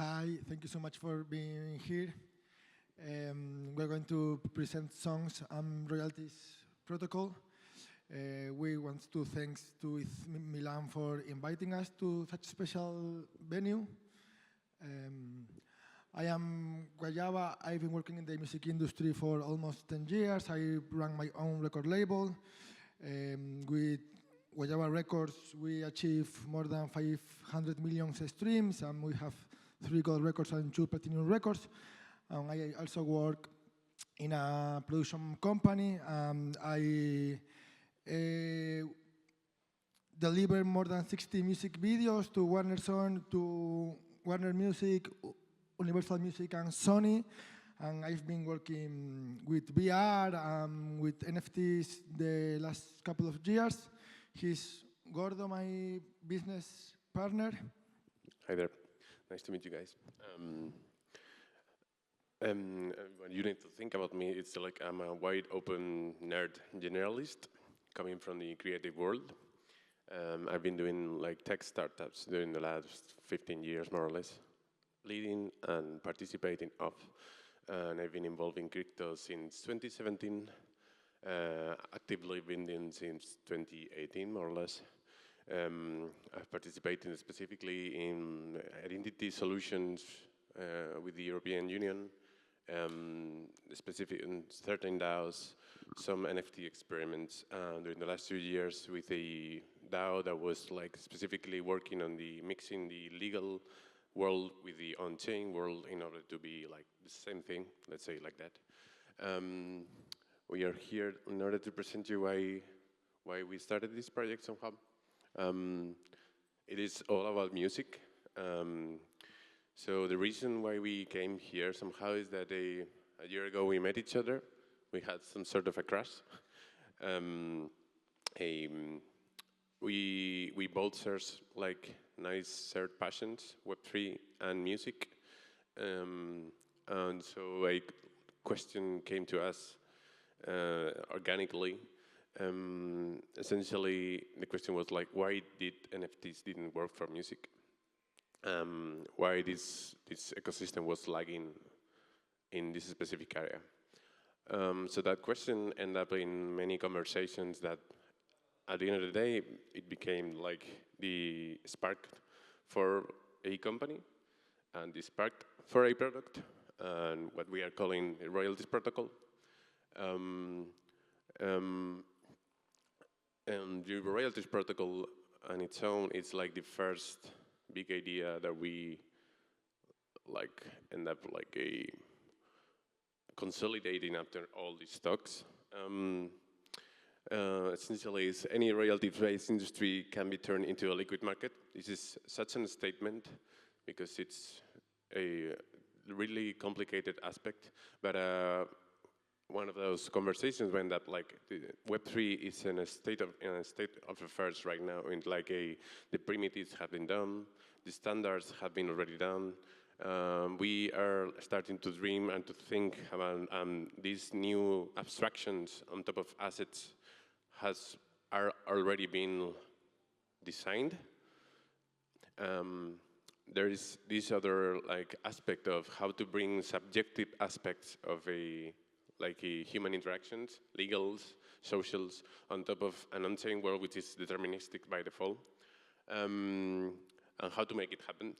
Hi, thank you so much for being here. We're going to present songs and royalties protocol. We want to thanks to ETHMilan for inviting us to such a special venue. I am Guayaba. I've been working in the music industry for almost 10 years. I run my own record label. With Guayaba Records, we achieve more than 500 million streams, and we have 3 gold records and 2 platinum records. I also work in a production company. I deliver more than 60 music videos to Warner Son, to Warner Music, Universal Music, and Sony. And I've been working with VR and with NFTs the last couple of years. He's Gordo, my business partner. Hi there. Nice to meet you guys. What you need to think about me, it's like I'm a wide open nerd generalist coming from the creative world. I've been doing like tech startups during the last 15 years, more or less, leading and participating of. And I've been involved in crypto since 2017, actively been since 2018, more or less. I've participated specifically in identity solutions with the European Union, specific in certain DAOs, some NFT experiments during the last 2 years with a DAO that was like specifically working on the mixing the legal world with the on-chain world in order to be like the same thing, let's say like that. We are here in order to present you why we started this project somehow. It is all about music. So the reason why we came here somehow is that a year ago we met each other. We had some sort of a crush. We both share like nice shared passions, Web3 and music. And so a question came to us organically. Essentially, the question was like, why did NFTs didn't work for music? Why this ecosystem was lagging in this specific area? So that question ended up in many conversations that, at the end of the day, it became like the spark for a company, and the spark for a product, and what we are calling a royalties protocol. And the royalties protocol on its own is like the first big idea that we like end up like a consolidating after all these talks. Essentially, is any royalty-based industry can be turned into a liquid market. This is such a statement because it's a really complicated aspect, but one of those conversations went up like Web3 is in a state of affairs right now. And like the primitives have been done, the standards have been already done. We are starting to dream and to think about these new abstractions on top of assets are already been designed. There is this other like aspect of how to bring subjective aspects of human interactions, legals, socials, on top of an on-chain world which is deterministic by default, and how to make it happen.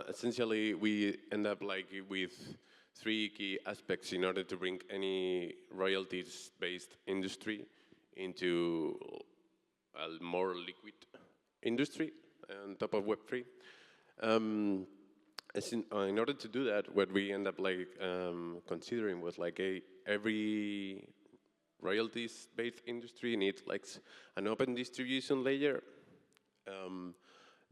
Essentially, we end up like with 3 key aspects in order to bring any royalties-based industry into a more liquid industry on top of Web3. In order to do that, what we end up like considering was like every royalties-based industry needs like an open distribution layer.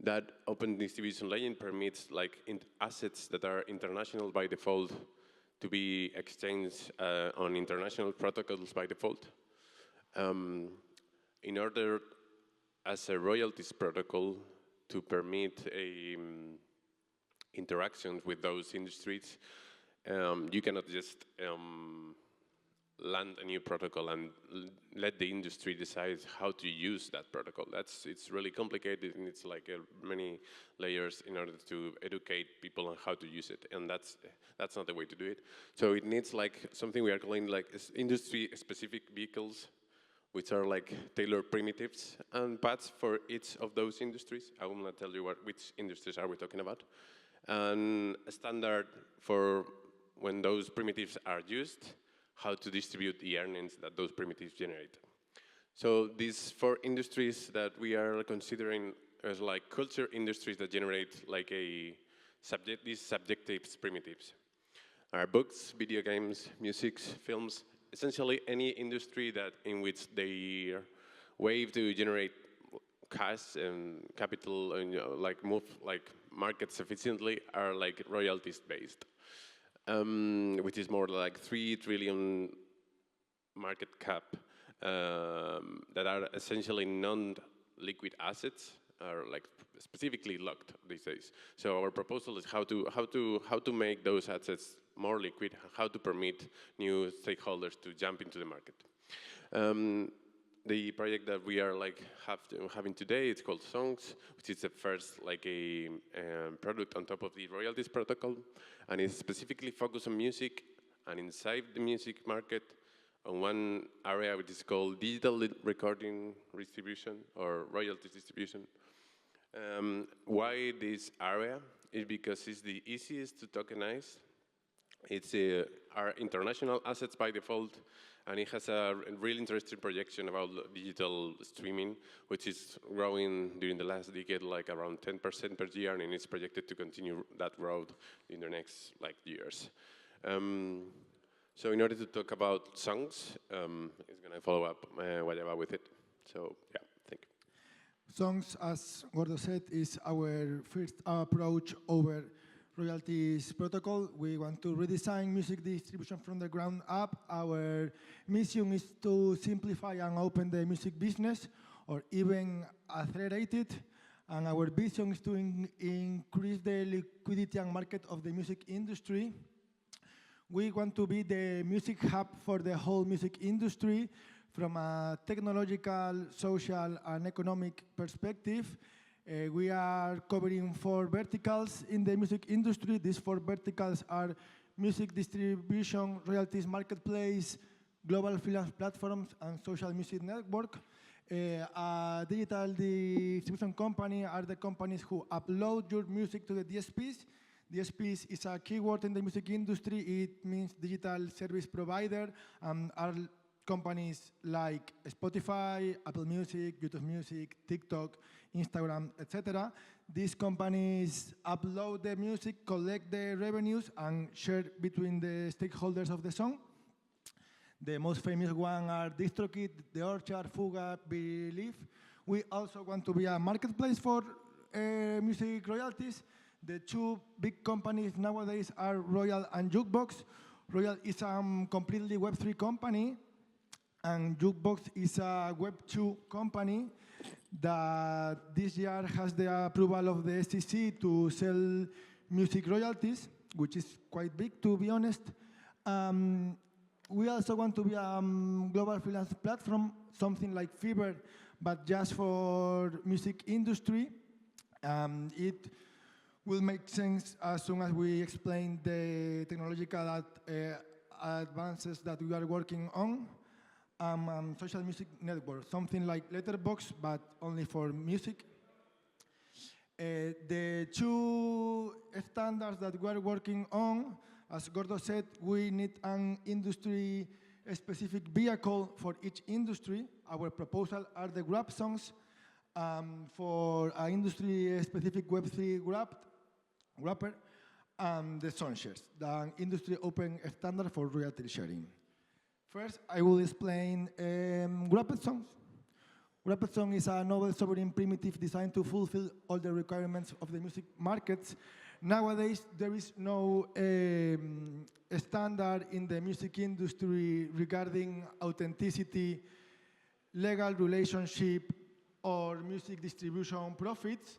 That open distribution layer permits like assets that are international by default to be exchanged on international protocols by default. In order, as a royalties protocol, to permit interactions with those industries, you cannot just land a new protocol and let the industry decide how to use that protocol. It's really complicated, and it's like many layers in order to educate people on how to use it, and that's not the way to do it. So it needs like something we are calling like industry-specific vehicles, which are like tailored primitives and paths for each of those industries. I will not tell you which industries are we talking about. And a standard for when those primitives are used, how to distribute the earnings that those primitives generate. So these 4 industries that we are considering as like culture industries that generate like these subjective primitives are books, video games, music, films, essentially any industry that in which they way to generate cash and capital and like move like markets efficiently are like royalties based. Which is more like 3 trillion market cap that are essentially non-liquid assets, are like specifically locked these days. So our proposal is how to make those assets more liquid, how to permit new stakeholders to jump into the market. The project that we are like having today, it's called Songs, which is the first like a product on top of the royalties protocol, and it's specifically focused on music, and inside the music market, on one area which is called digital recording distribution or royalties distribution. Why this area? Is because it's the easiest to tokenize. It's our international assets by default, and it has a really interesting projection about digital streaming, which is growing during the last decade like around 10% per year, and it's projected to continue that growth in the next like years. So in order to talk about songs, it's going to follow up Guayaba with it. So yeah, thank you. Songs, as Gordo said, is our first approach over royalties protocol. We want to redesign music distribution from the ground up. Our mission is to simplify and open the music business, or even accelerate it. And our vision is to increase the liquidity and market of the music industry. We want to be the music hub for the whole music industry from a technological, social, and economic perspective. We are covering 4 verticals in the music industry. These 4 verticals are music distribution, royalties marketplace, global freelance platforms, and social music network. A digital distribution company are the companies who upload your music to the DSPs. DSPs is a keyword in the music industry. It means digital service provider, are companies like Spotify, Apple Music, YouTube Music, TikTok, Instagram, etc. These companies upload the music, collect the revenues, and share between the stakeholders of the song. The most famous one are DistroKid, The Orchard, Fuga, Believe. We also want to be a marketplace for music royalties. The 2 big companies nowadays are Royal and Jukebox. Royal is a completely Web3 company, and Jukebox is a Web2 company that this year has the approval of the SEC to sell music royalties, which is quite big, to be honest. We also want to be a global freelance platform, something like Fiverr, but just for music industry. It will make sense as soon as we explain the technological advances that we are working on. Social music network, something like Letterboxd, but only for music. The 2 standards that we are working on, as Gordo said, we need an industry-specific vehicle for each industry. Our proposal are the Grab songs for an industry-specific Web3 wrapper, and the song shares, the industry open standard for royalty sharing. First, I will explain wrapped songs. Wrapped song is a novel sovereign primitive designed to fulfill all the requirements of the music markets. Nowadays, there is no standard in the music industry regarding authenticity, legal relationship, or music distribution profits.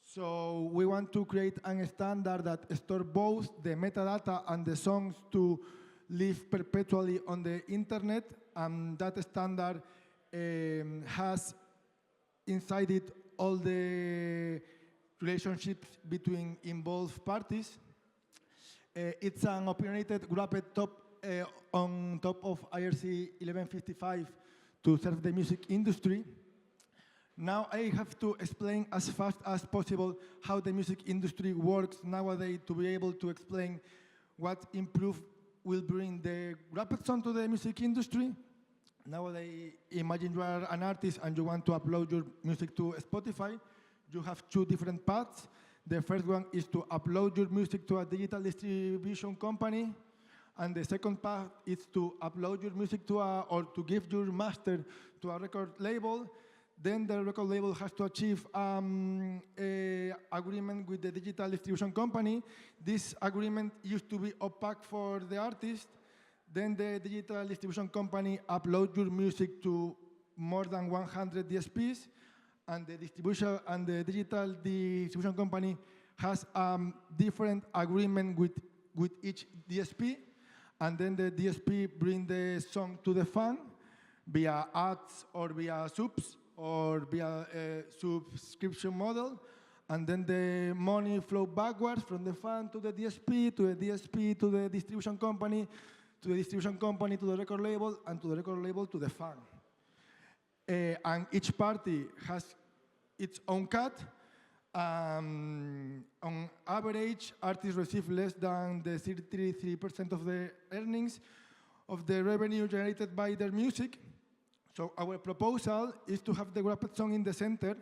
So we want to create a standard that stores both the metadata and the songs to live perpetually on the internet, and that standard has inside it all the relationships between involved parties. It's an opinionated wrapped on top of IRC 1155 to serve the music industry. Now I have to explain as fast as possible how the music industry works nowadays to be able to explain what improve will bring the wrapped song to the music industry. Nowadays, imagine you are an artist and you want to upload your music to Spotify. You have two different paths. The first one is to upload your music to a digital distribution company. And the second path is to upload your music to or to give your master to a record label. Then the record label has to achieve an agreement with the digital distribution company. This agreement used to be opaque for the artist. Then the digital distribution company uploads your music to more than 100 DSPs, and the digital distribution company has a different agreement with each DSP, and then the DSP brings the song to the fan via ads or via subs or via a subscription model, and then the money flows backwards from the fan to the DSP, to the DSP, to the distribution company, to the distribution company, to the record label, and to the record label to the fan. And each party has its own cut. On average, artists receive less than the 33% of the earnings of the revenue generated by their music. So our proposal is to have the wrapped song in the center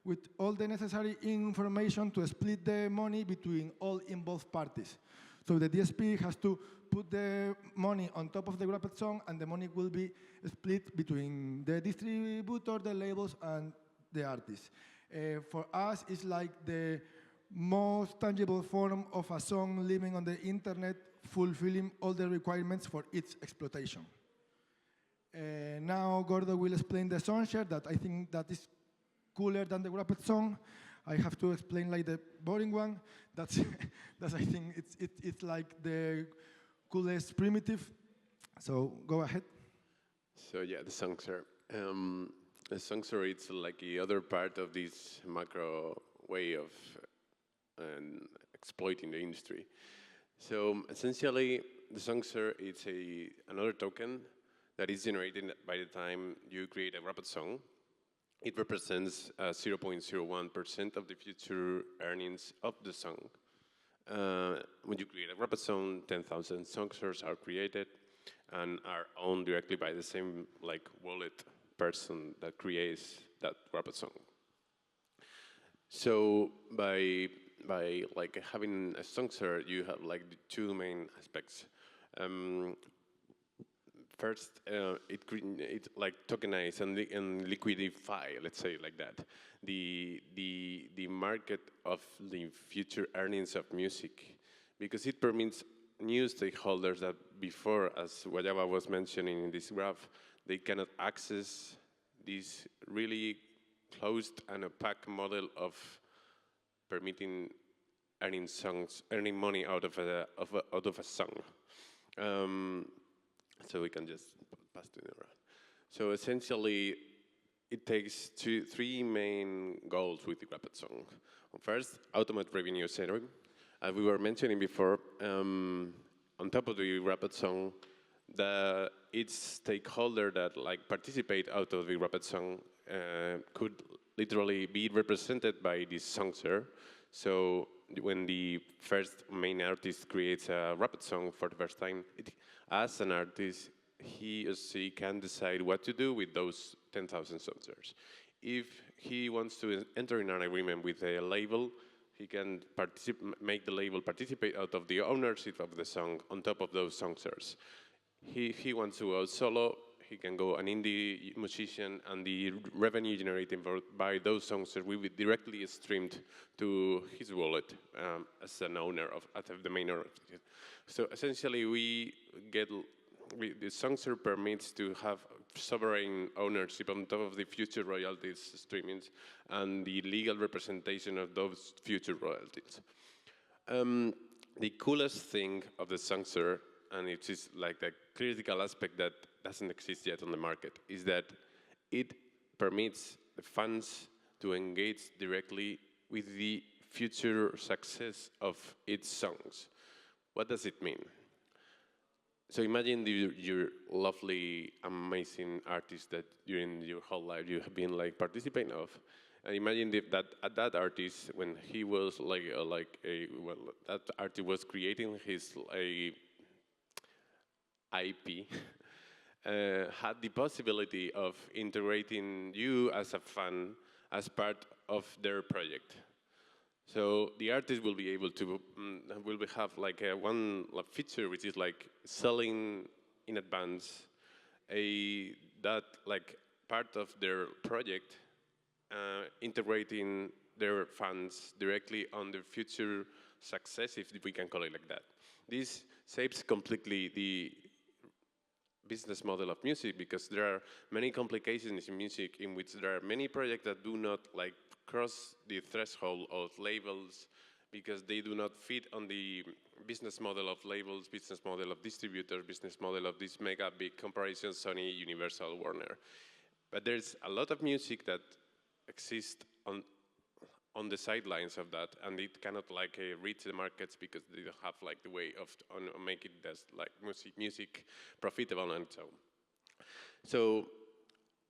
with all the necessary information to split the money between all involved parties. So the DSP has to put the money on top of the wrapped song, and the money will be split between the distributor, the labels, and the artists. For us, it's like the most tangible form of a song living on the internet, fulfilling all the requirements for its exploitation. Now Gordo will explain the song share that I think that is cooler than the wrapped song. I have to explain like the boring one. That's I think it's like the coolest primitive. So go ahead. So yeah, the song share. The song share, it's like the other part of this macro way of exploiting the industry. So essentially, the song share is another token that is generated by the time you create a wrapped song. It represents 0.01% of the future earnings of the song. When you create a wrapped song, 10,000 song shares are created and are owned directly by the same wallet person that creates that wrapped song. So by having a song share, you have the two main aspects. First, it tokenize and liquidify, let's say like that, the market of the future earnings of music, because it permits new stakeholders that before, as Guayaba was mentioning in this graph, they cannot access this really closed and opaque model of permitting earning money out of a song. So we can just pass to the right. So essentially, it takes three main goals with the wrapped song. First, automate revenue sharing. As we were mentioning before, on top of the wrapped song, each stakeholder that participate out of the wrapped song could literally be represented by this song share. So when the first main artist creates a wrapped song for the first time, as an artist, he or she can decide what to do with those 10,000 song shares. If he wants to enter in an agreement with a label, he can make the label participate out of the ownership of the song on top of those song shares. He wants to go solo, he can go an indie musician, and the revenue generated by those songs will be directly streamed to his wallet as an owner as the main owner. So essentially, the song share permits to have sovereign ownership on top of the future royalties streamings and the legal representation of those future royalties. The coolest thing of the song share and it is like the critical aspect that doesn't exist yet on the market, is that it permits the fans to engage directly with the future success of its songs. What does it mean? So imagine your lovely, amazing artist that during your whole life you have been like participating of. And imagine that artist, when he was that artist was creating his IP, had the possibility of integrating you as a fan as part of their project. So the artist will be able to have like one feature which is like selling in advance that like part of their project, integrating their funds directly on the future success, if we can call it like that. This saves completely the business model of music, because there are many complications in music in which there are many projects that do not like cross the threshold of labels because they do not fit on the business model of labels, business model of distributors, business model of these mega big corporations, Sony, Universal, Warner. But there's a lot of music that exists on the sidelines of that, and it cannot like reach the markets because they don't have like the way of making this like music profitable and so. So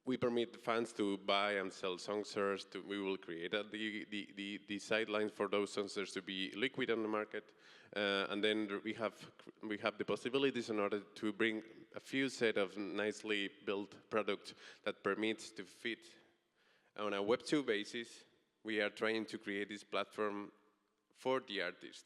we permit the fans to buy and sell songsters. We will create the sidelines for those songsters to be liquid on the market, and then we have the possibilities in order to bring a few set of nicely built products that permits to fit on a Web 2 basis. We are trying to create this platform for the artist.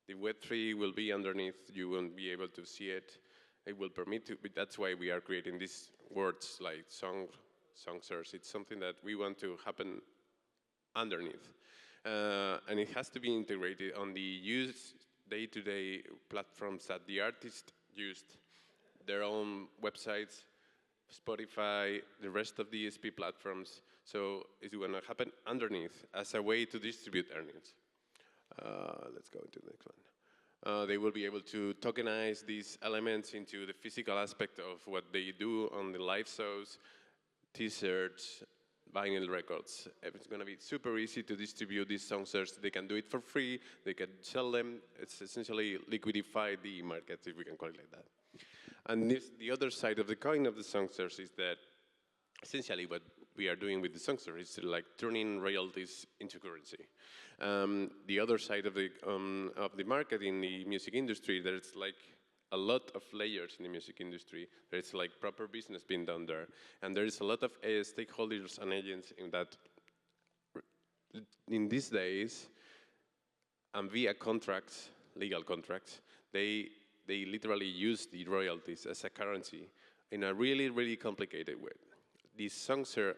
The Web3 will be underneath. You won't be able to see it. It will permit to, but that's why we are creating these words like songsters. It's something that we want to happen underneath. And it has to be integrated on the day-to-day platforms that the artist used, their own websites, Spotify, the rest of the ESP platforms. So it's going to happen underneath as a way to distribute earnings. Let's go into the next one. They will be able to tokenize these elements into the physical aspect of what they do on the live shows, T-shirts, vinyl records. It's going to be super easy to distribute these songsters. They can do it for free. They can sell them. It's essentially liquidify the market, if we can call it like that. And the other side of the coin of the songsters is that essentially what we are doing with the songster is like turning royalties into currency. The other side of the market in the music industry, there's like a lot of layers in the music industry. There's like proper business being done there, and there is a lot of stakeholders and agents in that. In these days, and via contracts, legal contracts, they literally use the royalties as a currency in a really, really complicated way. The songster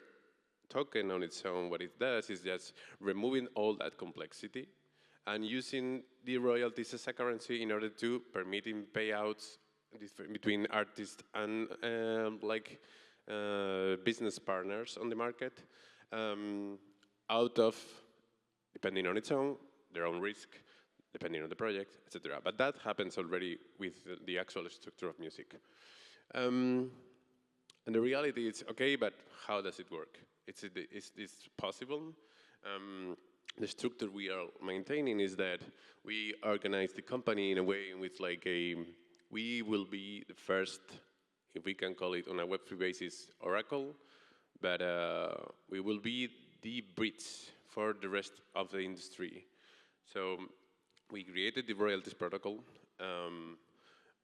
token on its own, what it does is just removing all that complexity and using the royalties as a currency in order to permitting payouts between artists and business partners on the market out of, depending on its own, their own risk, depending on the project, etc. But that happens already with the actual structure of music. And the reality is, okay, but how does it work? Is this possible? The structure we are maintaining is that we organize the company in a way in which we will be the first, if we can call it on a Web3 basis, oracle, but we will be the bridge for the rest of the industry. So we created the royalties protocol.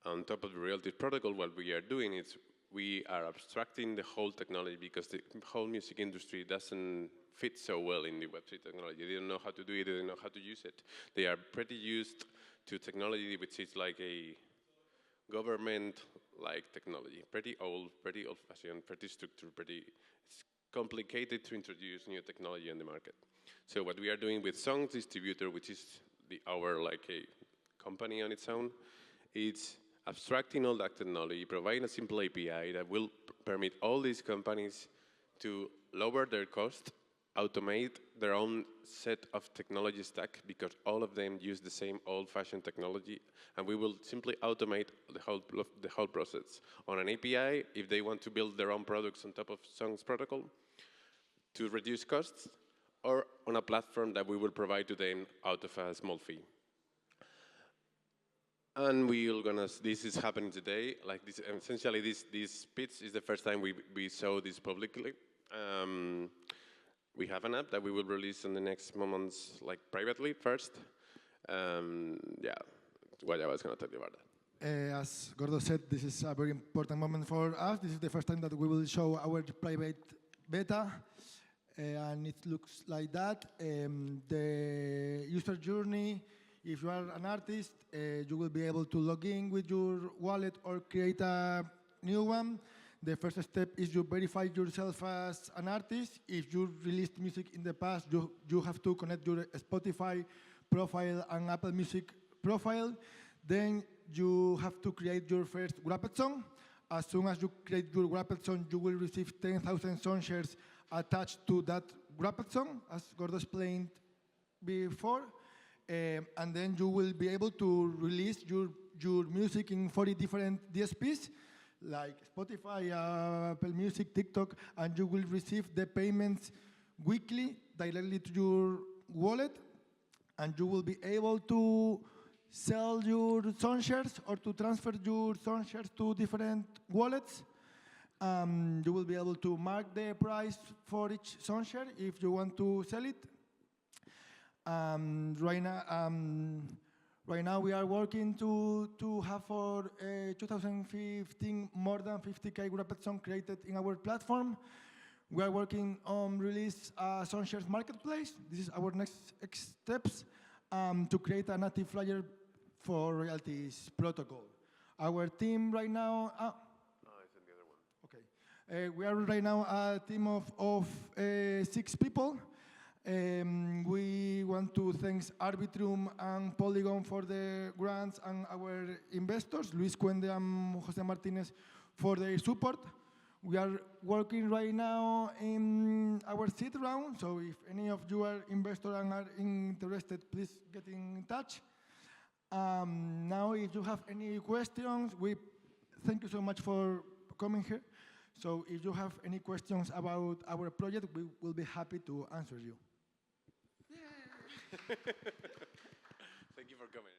On top of the royalties protocol, what we are doing is we are abstracting the whole technology because the whole music industry doesn't fit so well in the Web3 technology. They don't know how to do it, they don't know how to use it. They are pretty used to technology which is like a government-like technology. Pretty old-fashioned, pretty structured, it's complicated to introduce new technology in the market. So what we are doing with Songs Distributor, which is our a company on its own, it's abstracting all that technology, providing a simple API that will permit all these companies to lower their cost automate their own set of technology stack because all of them use the same old-fashioned technology, and we will simply automate the whole process. On an API, if they want to build their own products on top of Song's protocol to reduce costs, or on a platform that we will provide to them out of a small fee. And this is happening today. Like this, essentially, this pitch is the first time we show this publicly. We have an app that we will release in the next moments, like privately first. Yeah, Guayaba is going to tell you about that. As Gordo said, this is a very important moment for us. This is the first time that we will show our private beta, and it looks like that. The user journey, if you are an artist, you will be able to log in with your wallet or create a new one. The first step is you verify yourself as an artist. If you released music in the past, you have to connect your Spotify profile and Apple Music profile. Then you have to create your first wrapped song. As soon as you create your wrapped song, you will receive 10,000 song shares attached to that wrapped song, as Gordo explained before. And then you will be able to release your music in 40 different DSPs, like Spotify, Apple Music, TikTok, and you will receive the payments weekly directly to your wallet, and you will be able to sell your song shares or to transfer your song shares to different wallets. You will be able to mark the price for each song share if you want to sell it. Right now we are working to have for 2015 more than 50K wrapped song created in our platform. We are working on release a song shares marketplace. This is our next steps to create a native layer for royalties protocol. Our team right now. No, it's in the other one. Okay, we are right now a team of 6 people. We want to thank Arbitrum and Polygon for the grants and our investors, Luis Cuende and Jose Martinez, for their support. We are working right now in our seed round, so if any of you are investors and are interested, please get in touch. Now, if you have any questions, we thank you so much for coming here. So if you have any questions about our project, we will be happy to answer you. Thank you for coming.